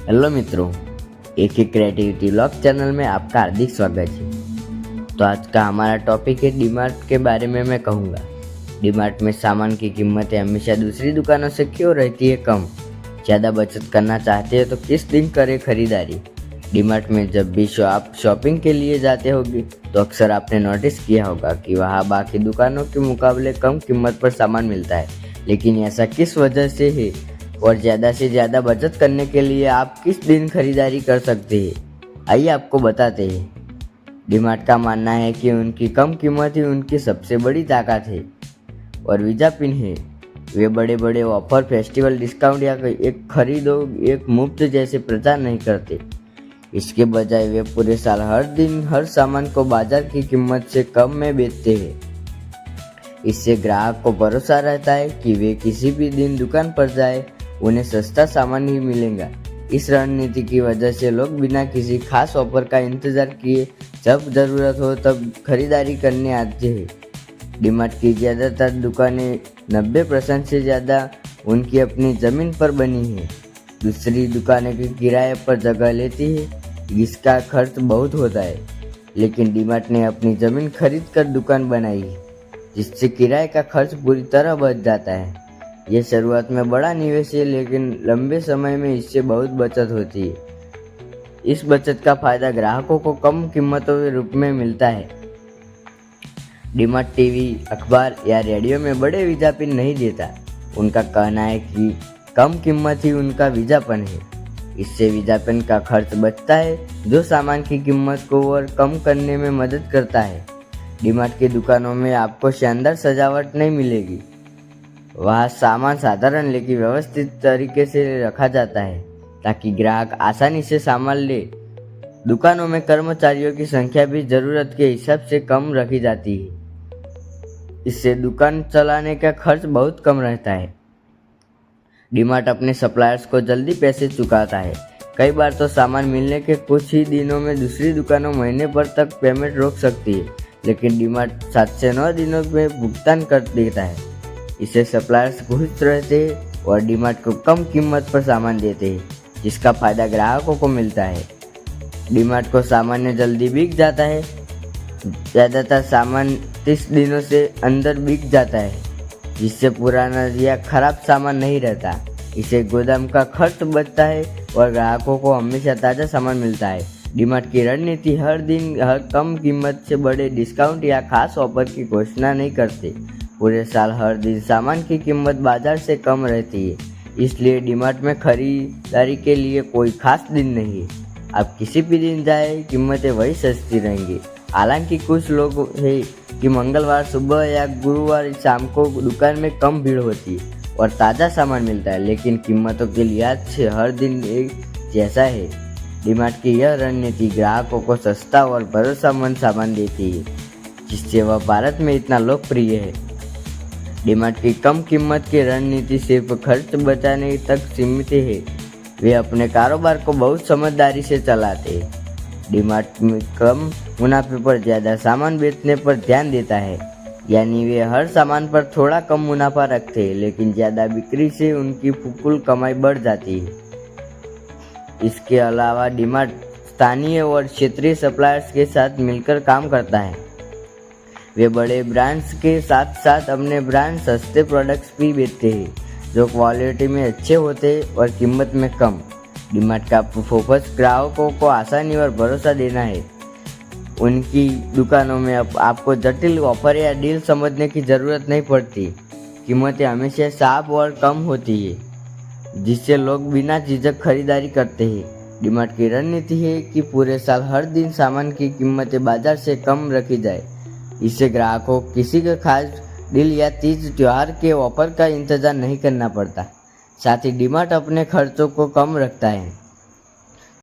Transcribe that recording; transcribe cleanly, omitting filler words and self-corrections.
Hello मित्रों, एक एक क्रिएटिविटी व्लॉग चैनल में आपका हार्दिक स्वागत है। तो आज का हमारा टॉपिक है डीमार्ट के बारे में मैं कहूँगा। डीमार्ट में सामान की कीमतें हमेशा दूसरी दुकानों से क्यों रहती है कम? ज़्यादा बचत करना चाहते हैं तो किस दिन करें खरीदारी? डीमार्ट में जब भी आप शॉपिंग के लिए जाते होंगे तो अक्सर आपने नोटिस किया होगा कि वहाँ बाकी दुकानों के मुकाबले कम कीमत पर सामान मिलता है। लेकिन ऐसा किस वजह से है और ज़्यादा से ज़्यादा बचत करने के लिए आप किस दिन खरीदारी कर सकते हैं? आइए आपको बताते हैं। डीमार्ट का मानना है कि उनकी कम कीमत ही उनकी सबसे बड़ी ताकत है और विज्ञापन है। वे बड़े बड़े ऑफर, फेस्टिवल डिस्काउंट या एक खरीदो एक मुफ्त जैसे प्रचार नहीं करते। इसके बजाय वे पूरे साल हर दिन हर सामान को बाजार की कीमत से कम में बेचते हैं। इससे ग्राहक को भरोसा रहता है कि वे किसी भी दिन दुकान पर जाए उन्हें सस्ता सामान ही मिलेगा। इस रणनीति की वजह से लोग बिना किसी खास ऑफर का इंतजार किए जब ज़रूरत हो तब खरीदारी करने आते हैं। डीमार्ट की ज़्यादातर दुकानें 90% से ज़्यादा उनकी अपनी ज़मीन पर बनी है। दूसरी दुकानें के किराए पर जगह लेती है, जिसका खर्च बहुत होता है। लेकिन डीमार्ट ने अपनी ज़मीन खरीद कर दुकान बनाई है, जिससे किराए का खर्च पूरी तरह बच जाता है। यह शुरुआत में बड़ा निवेश है, लेकिन लंबे समय में इससे बहुत बचत होती है। इस बचत का फायदा ग्राहकों को कम कीमतों के रूप में मिलता है। डीमार्ट टीवी, अखबार या रेडियो में बड़े विज्ञापन नहीं देता। उनका कहना है कि कम कीमत ही उनका विज्ञापन है। इससे विज्ञापन का खर्च बचता है, जो सामान की कीमत को और कम करने में मदद करता है। डीमार्ट की दुकानों में आपको शानदार सजावट नहीं मिलेगी। वहाँ सामान साधारण लेकिन व्यवस्थित तरीके से रखा जाता है ताकि ग्राहक आसानी से सामान ले। दुकानों में कर्मचारियों की संख्या भी ज़रूरत के हिसाब से कम रखी जाती है। इससे दुकान चलाने का खर्च बहुत कम रहता है। डीमार्ट अपने सप्लायर्स को जल्दी पैसे चुकाता है। कई बार तो सामान मिलने के कुछ ही दिनों में दूसरी दुकानों महीने भर तक पेमेंट रोक सकती है, लेकिन डीमार्ट 7 से 9 दिनों में भुगतान कर देता है। इससे सप्लायर्स खुश रहते हैं और डीमार्ट को कम कीमत पर सामान देते हैं, जिसका फायदा ग्राहकों को मिलता है। डीमार्ट को सामान जल्दी बिक जाता है। ज़्यादातर सामान 30 दिनों से अंदर बिक जाता है, जिससे पुराना या खराब सामान नहीं रहता। इससे गोदाम का खर्च बचता है और ग्राहकों को हमेशा ताज़ा सामान मिलता है। डीमार्ट की रणनीति हर दिन हर कम कीमत से बड़े डिस्काउंट या खास ऑफर की घोषणा नहीं करते। पूरे साल हर दिन सामान की कीमत बाजार से कम रहती है। इसलिए डीमार्ट में खरीदारी के लिए कोई खास दिन नहीं है। आप किसी भी दिन जाए, कीमतें वही सस्ती रहेंगी। हालांकि कुछ लोग हैं कि मंगलवार सुबह या गुरुवार शाम को दुकान में कम भीड़ होती है और ताज़ा सामान मिलता है, लेकिन कीमतों के लिहाज से हर दिन एक जैसा है। डीमार्ट की यह रणनीति ग्राहकों को सस्ता और भरोसेमंद सामान देती है, जिससे वह भारत में इतना लोकप्रिय है। डीमार्ट की कम कीमत की रणनीति सिर्फ खर्च बचाने तक सीमित है। वे अपने कारोबार को बहुत समझदारी से चलाते हैं। डीमार्ट में कम मुनाफे पर ज़्यादा सामान बेचने पर ध्यान देता है, यानी वे हर सामान पर थोड़ा कम मुनाफा रखते हैं, लेकिन ज़्यादा बिक्री से उनकी कुल कमाई बढ़ जाती है। इसके अलावा डीमार्ट स्थानीय और क्षेत्रीय सप्लायर्स के साथ मिलकर काम करता है। वे बड़े ब्रांड्स के साथ साथ अपने ब्रांड सस्ते प्रोडक्ट्स भी बेचते हैं, जो क्वालिटी में अच्छे होते हैं और कीमत में कम। डीमार्ट का फोकस ग्राहकों को आसानी और भरोसा देना है। उनकी दुकानों में आपको जटिल ऑफर या डील समझने की ज़रूरत नहीं पड़ती। कीमतें हमेशा साफ और कम होती है, जिससे लोग बिना झिझक खरीदारी करते हैं। डीमार्ट की रणनीति है कि पूरे साल हर दिन सामान की कीमतें बाजार से कम रखी जाए। इससे ग्राहकों को किसी के खास डील या तीज त्योहार के ऑफर का इंतजार नहीं करना पड़ता। साथ ही डीमार्ट अपने खर्चों को कम रखता है।